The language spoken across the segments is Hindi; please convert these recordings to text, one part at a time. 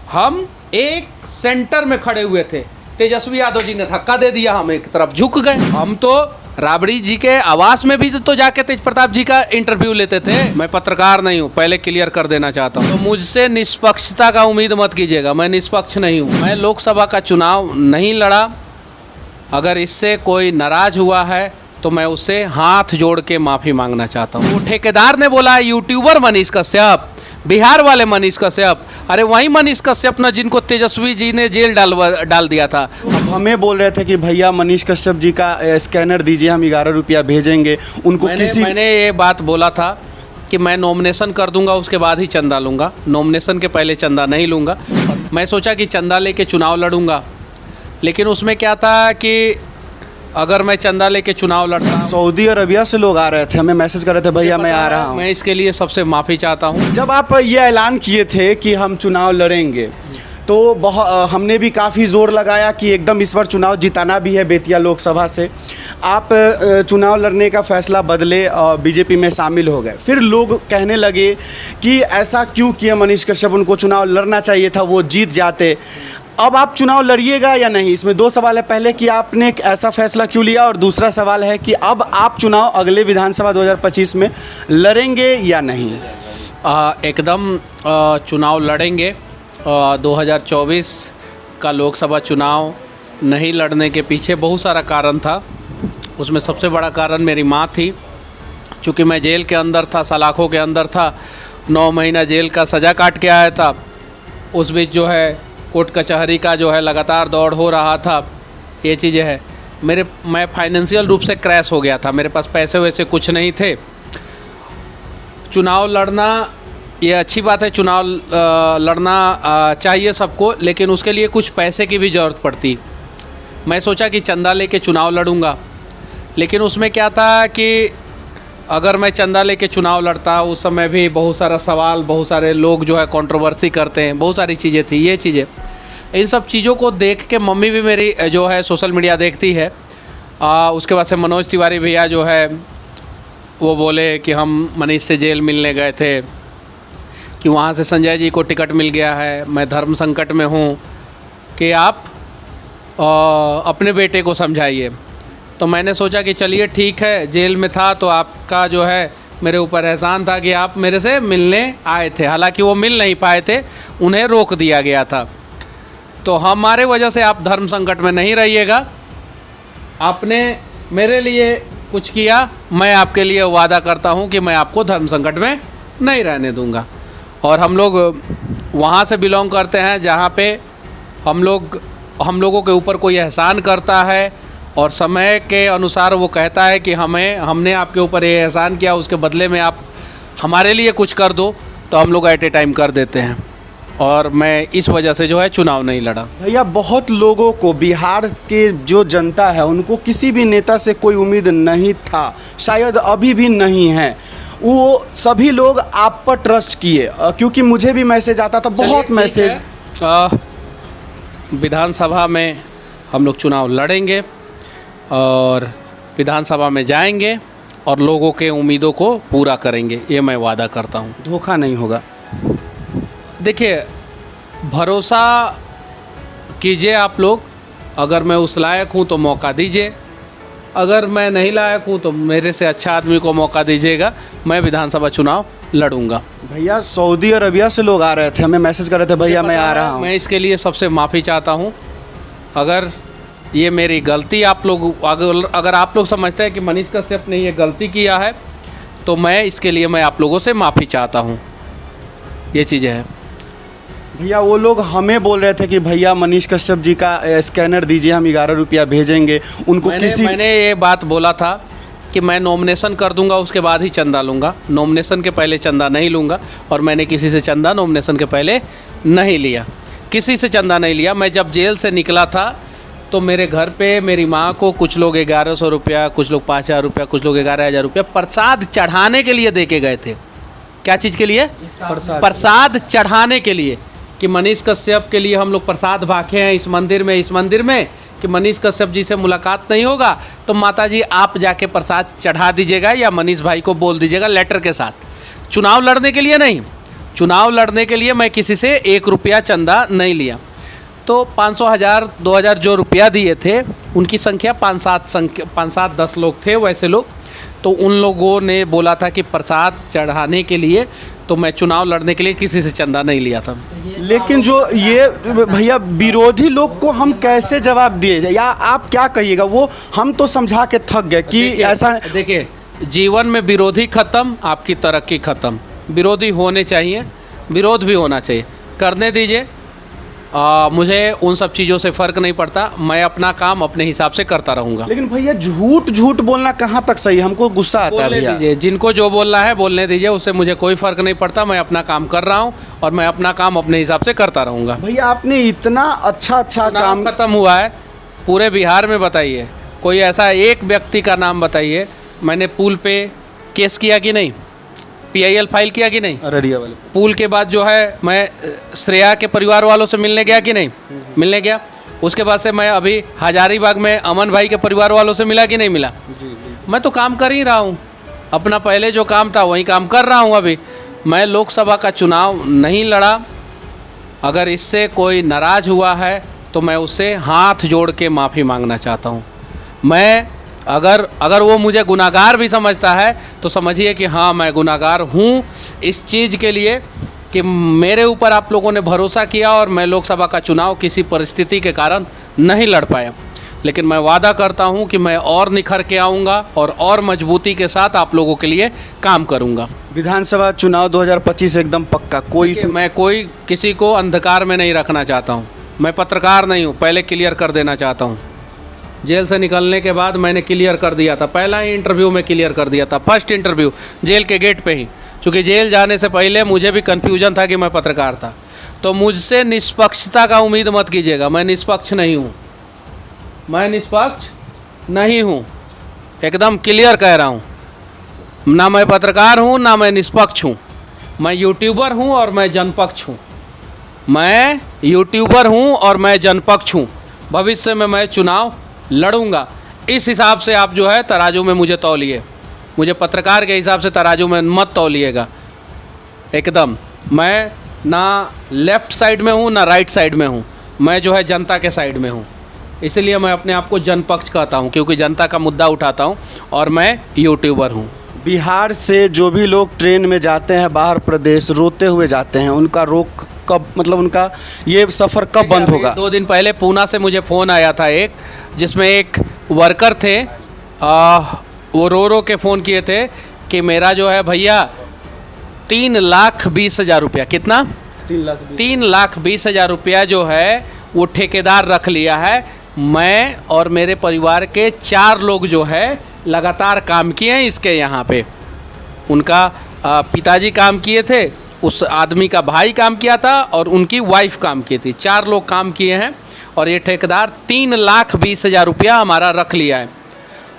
हम एक सेंटर में खड़े हुए थे, तेजस्वी यादव जी ने धक्का दे दिया, हम एक तरफ झुक गए। हम तो राबड़ी जी के आवास में भी तो जाके तेज प्रताप जी का इंटरव्यू लेते थे। मैं पत्रकार नहीं हूँ, पहले क्लियर कर देना चाहता हूँ। तो मुझसे निष्पक्षता का उम्मीद मत कीजिएगा, मैं निष्पक्ष नहीं हूँ। मैं लोकसभा का चुनाव नहीं लड़ा। अगर इससे कोई नाराज हुआ है तो मैं उससे हाथ जोड़ के माफ़ी मांगना चाहता हूँ। वो ठेकेदार ने बोला यूट्यूबर मनीष कश्यप, बिहार वाले मनीष कश्यप, अरे वही मनीष कश्यप ना जिनको तेजस्वी जी ने जेल डाल दिया था। अब हमें बोल रहे थे कि भैया मनीष कश्यप जी का स्कैनर दीजिए, हम 11 रुपया भेजेंगे उनको। मैंने ये बात बोला था कि मैं नॉमिनेशन कर दूंगा, उसके बाद ही चंदा लूँगा, नॉमिनेशन के पहले चंदा नहीं लूँगा। मैं सोचा कि चंदा लेके चुनाव लड़ूंगा, लेकिन उसमें क्या था कि अगर मैं चंदा लेके चुनाव लड़ता, सऊदी अरबिया से लोग आ रहे थे, हमें मैसेज कर रहे थे भैया मैं आ रहा हूँ। मैं इसके लिए सबसे माफ़ी चाहता हूँ। जब आप ये ऐलान किए थे कि हम चुनाव लड़ेंगे तो हमने भी काफ़ी ज़ोर लगाया कि एकदम इस बार चुनाव जिताना भी है बेतिया लोकसभा से। आप चुनाव लड़ने का फ़ैसला बदले और बीजेपी में शामिल हो गए। फिर लोग कहने लगे कि ऐसा क्यों किया मनीष कश्यप, उनको चुनाव लड़ना चाहिए था, वो जीत जाते। अब आप चुनाव लड़िएगा या नहीं, इसमें दो सवाल है। पहले कि आपने ऐसा फैसला क्यों लिया, और दूसरा सवाल है कि अब आप चुनाव अगले विधानसभा 2025 में लड़ेंगे या नहीं। एकदम चुनाव लड़ेंगे। 2024 का लोकसभा चुनाव नहीं लड़ने के पीछे बहुत सारा कारण था। उसमें सबसे बड़ा कारण मेरी माँ थी। चूँकि मैं जेल के अंदर था, सलाखों के अंदर था, 9 महीना जेल का सज़ा काट के आया था। उस बीच जो है कोर्ट कचहरी का जो है लगातार दौड़ हो रहा था। ये चीज़ें है। मैं फाइनेंशियल रूप से क्रैश हो गया था, मेरे पास पैसे वैसे कुछ नहीं थे। चुनाव लड़ना ये अच्छी बात है, चुनाव लड़ना चाहिए सबको, लेकिन उसके लिए कुछ पैसे की भी ज़रूरत पड़ती। मैं सोचा कि चंदा लेके चुनाव लड़ूंगा, लेकिन उसमें क्या था कि अगर मैं चंदा लेके चुनाव लड़ता, उस समय भी बहुत सारा सवाल, बहुत सारे लोग जो है कंट्रोवर्सी करते हैं, बहुत सारी चीज़ें थी। ये चीज़ें, इन सब चीज़ों को देख के मम्मी भी मेरी जो है सोशल मीडिया देखती है। उसके बाद से मनोज तिवारी भैया जो है वो बोले कि हम मनीष से जेल मिलने गए थे, कि वहाँ से संजय जी को टिकट मिल गया है, मैं धर्म संकट में हूँ, कि आप अपने बेटे को समझाइए। तो मैंने सोचा कि चलिए ठीक है, जेल में था तो आपका जो है मेरे ऊपर एहसान था कि आप मेरे से मिलने आए थे। हालांकि वो मिल नहीं पाए थे, उन्हें रोक दिया गया था। तो हमारे वजह से आप धर्म संकट में नहीं रहिएगा। आपने मेरे लिए कुछ किया, मैं आपके लिए वादा करता हूं कि मैं आपको धर्म संकट में नहीं रहने दूंगा। और हम लोग वहाँ से बिलोंग करते हैं जहाँ पे हम लोगों के ऊपर कोई एहसान करता है और समय के अनुसार वो कहता है कि हमने आपके ऊपर ये एहसान किया, उसके बदले में आप हमारे लिए कुछ कर दो, तो हम लोग एट ए टाइम कर देते हैं। और मैं इस वजह से जो है चुनाव नहीं लड़ा। भैया बहुत लोगों को, बिहार के जो जनता है उनको किसी भी नेता से कोई उम्मीद नहीं था, शायद अभी भी नहीं है। वो सभी लोग आप पर ट्रस्ट किए, क्योंकि मुझे भी मैसेज आता था, बहुत मैसेज। विधानसभा में हम लोग चुनाव लड़ेंगे और विधानसभा में जाएंगे और लोगों के उम्मीदों को पूरा करेंगे, ये मैं वादा करता हूँ। धोखा नहीं होगा। देखिए, भरोसा कीजिए आप लोग। अगर मैं उस लायक हूँ तो मौका दीजिए, अगर मैं नहीं लायक हूँ तो मेरे से अच्छा आदमी को मौका दीजिएगा। मैं विधानसभा चुनाव लड़ूंगा। भैया सऊदी अरबिया से लोग आ रहे थे, हमें मैसेज कर रहे थे भैया मैं आ रहा हूँ। मैं इसके लिए सबसे माफ़ी चाहता हूँ। अगर ये मेरी गलती अगर आप लोग समझते हैं कि मनीष कश्यप ने ये गलती किया है, तो मैं आप लोगों से माफ़ी चाहता हूँ। ये चीज़ें हैं। भैया वो लोग हमें बोल रहे थे कि भैया मनीष कश्यप जी का स्कैनर दीजिए, हम 11 रुपया भेजेंगे उनको। मैंने ये बात बोला था कि मैं नॉमिनेशन कर दूंगा, उसके बाद ही चंदा लूँगा, नॉमिनेशन के पहले चंदा नहीं लूँगा। और मैंने किसी से चंदा नॉमिनेशन के पहले नहीं लिया, किसी से चंदा नहीं लिया। मैं जब जेल से निकला था तो मेरे घर पे मेरी माँ को कुछ लोग 1100 रुपया, कुछ लोग 5000 रुपया, कुछ लोग 11000 रुपया प्रसाद चढ़ाने के लिए दे के गए थे। क्या चीज़ के लिए? प्रसाद चढ़ाने के लिए, कि मनीष कश्यप के लिए हम लोग प्रसाद भाखे हैं इस मंदिर में कि मनीष कश्यप जी से मुलाकात नहीं होगा तो माताजी आप जाके प्रसाद चढ़ा दीजिएगा, या मनीष भाई को बोल दीजिएगा लेटर के साथ। चुनाव लड़ने के लिए नहीं, चुनाव लड़ने के लिए मैं किसी से 1 रुपया चंदा नहीं लिया। तो 500, 1000, 2000 जो रुपया दिए थे उनकी संख्या 5-7 10 लोग थे वैसे लोग। तो उन लोगों ने बोला था कि प्रसाद चढ़ाने के लिए, तो मैं चुनाव लड़ने के लिए किसी से चंदा नहीं लिया था। लेकिन जो ये भैया विरोधी लोग को हम कैसे जवाब दिए जाए, या आप क्या कहिएगा? वो हम तो समझा के थक गए कि ऐसा। देखिए, जीवन में विरोधी खत्म, आपकी तरक्की खत्म। विरोधी होने चाहिए, विरोध भी होना चाहिए, करने दीजिए। मुझे उन सब चीज़ों से फ़र्क नहीं पड़ता, मैं अपना काम अपने हिसाब से करता रहूँगा। लेकिन भैया झूठ बोलना कहाँ तक सही? हमको गुस्सा आता है भैया। दीजिए, जिनको जो बोलना है बोलने दीजिए, उससे मुझे कोई फ़र्क नहीं पड़ता। मैं अपना काम कर रहा हूँ और मैं अपना काम अपने हिसाब से करता रहूँगा। भैया आपने इतना अच्छा काम ख़त्म हुआ है पूरे बिहार में, बताइए कोई ऐसा एक व्यक्ति का नाम बताइए। मैंने पुल पे केस किया कि नहीं, PIL फाइल किया कि नहीं? अररिया वाले पुल के बाद जो है मैं श्रेया के परिवार वालों से मिलने गया कि नहीं? मिलने गया। उसके बाद से मैं अभी हजारीबाग में अमन भाई के परिवार वालों से मिला कि नहीं मिला? मैं तो काम कर ही रहा हूँ, अपना पहले जो काम था वही काम कर रहा हूँ। अभी मैं लोकसभा का चुनाव नहीं लड़ा। अगर इससे कोई नाराज़ हुआ है तो मैं उससे हाथ जोड़ के माफ़ी मांगना चाहता हूँ। मैं अगर वो मुझे गुनाहगार भी समझता है तो समझिए कि हाँ, मैं गुनाहगार हूँ इस चीज़ के लिए कि मेरे ऊपर आप लोगों ने भरोसा किया और मैं लोकसभा का चुनाव किसी परिस्थिति के कारण नहीं लड़ पाया। लेकिन मैं वादा करता हूँ कि मैं और निखर के आऊँगा और मजबूती के साथ आप लोगों के लिए काम करूँगा। विधानसभा चुनाव 2025 एकदम पक्का? मैं कोई किसी को अंधकार में नहीं रखना चाहता हूँ। मैं पत्रकार नहीं हूँ, पहले क्लियर कर देना चाहता हूँ। जेल से निकलने के बाद मैंने क्लियर कर दिया था, पहला ही इंटरव्यू में क्लियर कर दिया था, फर्स्ट इंटरव्यू जेल के गेट पे ही। क्योंकि जेल जाने से पहले मुझे भी कन्फ्यूजन था कि मैं पत्रकार था। तो मुझसे निष्पक्षता का उम्मीद मत कीजिएगा, मैं निष्पक्ष नहीं हूँ, मैं निष्पक्ष नहीं हूँ, एकदम क्लियर कह रहा हूँ। ना मैं पत्रकार हूँ ना मैं निष्पक्ष हूँ। मैं यूट्यूबर हूँ और मैं जनपक्ष हूँ। मैं यूट्यूबर हूँ और मैं जनपक्ष हूँ। भविष्य में मैं चुनाव लड़ूंगा। इस हिसाब से आप जो है तराजू में मुझे तौलिए, मुझे पत्रकार के हिसाब से तराजू में मत तौलिएगा। एकदम मैं ना लेफ़्ट साइड में हूँ ना राइट साइड में हूँ, मैं जो है जनता के साइड में हूँ। इसलिए मैं अपने आप को जनपक्ष कहता हूँ, क्योंकि जनता का मुद्दा उठाता हूँ और मैं यूट्यूबर हूँ। बिहार से जो भी लोग ट्रेन में जाते हैं बाहर प्रदेश, रोते हुए जाते हैं, उनका रोक कब, मतलब उनका ये सफ़र कब बंद होगा? 2 दिन पहले पूना से मुझे फ़ोन आया था एक, जिसमें एक वर्कर थे, वो रो के फ़ोन किए थे कि मेरा जो है भैया 3,20,000 रुपया, कितना? 3,20,000 रुपया जो है वो ठेकेदार रख लिया है। मैं और मेरे परिवार के 4 लोग जो है लगातार काम किए हैं इसके यहाँ पे। उनका पिताजी काम किए थे, उस आदमी का भाई काम किया था और उनकी वाइफ काम की थी। 4 लोग काम किए हैं और ये ठेकेदार 3,20,000 रुपया हमारा रख लिया है।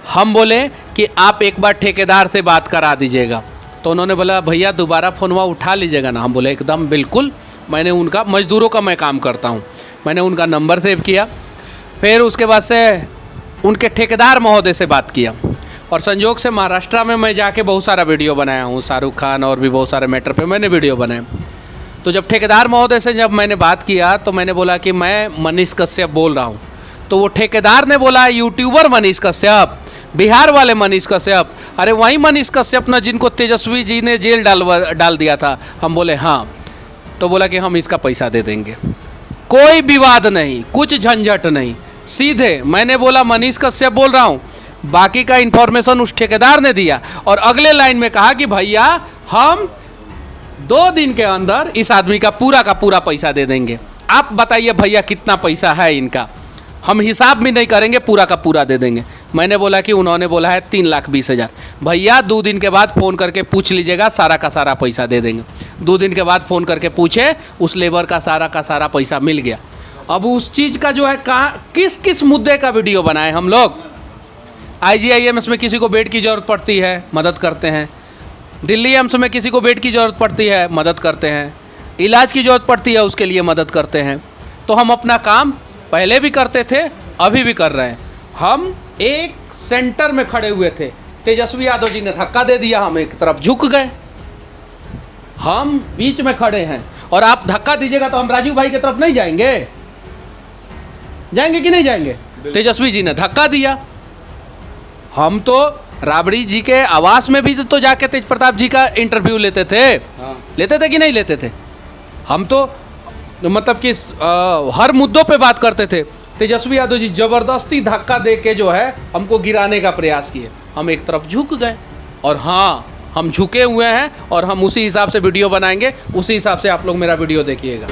हम बोले कि आप एक बार ठेकेदार से बात करा दीजिएगा। तो उन्होंने बोला भैया दोबारा फ़ोनवा उठा लीजिएगा ना। हम बोले एकदम बिल्कुल। मैंने उनका, मज़दूरों का मैं काम करता हूँ, मैंने उनका नंबर सेव किया। फिर उसके बाद से उनके ठेकेदार महोदय से बात किया और संयोग से महाराष्ट्र में मैं जाके बहुत सारा वीडियो बनाया हूँ, शाहरुख खान और भी बहुत सारे मैटर पे मैंने वीडियो बनाए। तो जब ठेकेदार महोदय से जब मैंने बात किया तो मैंने बोला कि मैं मनीष कश्यप बोल रहा हूँ। तो वो ठेकेदार ने बोला यूट्यूबर मनीष कश्यप, बिहार वाले मनीष कश्यप, अरे वही मनीष कश्यप ना जिनको तेजस्वी जी ने जेल डाल दिया था। हम बोले हाँ। तो बोला कि हम इसका पैसा दे देंगे, कोई विवाद नहीं, कुछ झंझट नहीं, सीधे। मैंने बोला मनीष कश्यप बोल रहा हूँ, बाकी का इन्फॉर्मेशन उस ठेकेदार ने दिया और अगले लाइन में कहा कि भैया हम 2 दिन के अंदर इस आदमी का पूरा पैसा दे देंगे। आप बताइए भैया कितना पैसा है इनका, हम हिसाब भी नहीं करेंगे, पूरा का पूरा दे देंगे। मैंने बोला कि उन्होंने बोला है 3,20,000। भैया 2 दिन के बाद फ़ोन करके पूछ लीजिएगा, सारा का सारा पैसा दे देंगे। 2 दिन के बाद फ़ोन करके पूछे, उस लेबर का सारा पैसा मिल गया। अब उस चीज़ का जो है कहाँ किस मुद्दे का वीडियो बनाए हम लोग। IGIMS में किसी को बेड की ज़रूरत पड़ती है, मदद करते हैं। दिल्ली एम्स में किसी को बेड की ज़रूरत पड़ती है, मदद करते हैं। इलाज की ज़रूरत पड़ती है, उसके लिए मदद करते हैं। तो हम अपना काम पहले भी करते थे, अभी भी कर रहे हैं। हम एक सेंटर में खड़े हुए थे, तेजस्वी यादव जी ने धक्का दे दिया, हम एक तरफ झुक गए। हम बीच में खड़े हैं और आप धक्का दीजिएगा तो हम राजीव भाई की तरफ नहीं जाएंगे? जाएंगे कि नहीं जाएंगे? तेजस्वी जी ने धक्का दिया, हम तो राबड़ी जी के आवास में भी तो जाके तेज प्रताप जी का इंटरव्यू लेते थे। लेते थे कि नहीं लेते थे? हम तो मतलब कि हर मुद्दों पे बात करते थे। तेजस्वी यादव जी जबरदस्ती धक्का दे के जो है हमको गिराने का प्रयास किए, हम एक तरफ झुक गए। और हाँ, हम झुके हुए हैं और हम उसी हिसाब से वीडियो बनाएंगे, उसी हिसाब से आप लोग मेरा वीडियो देखिएगा।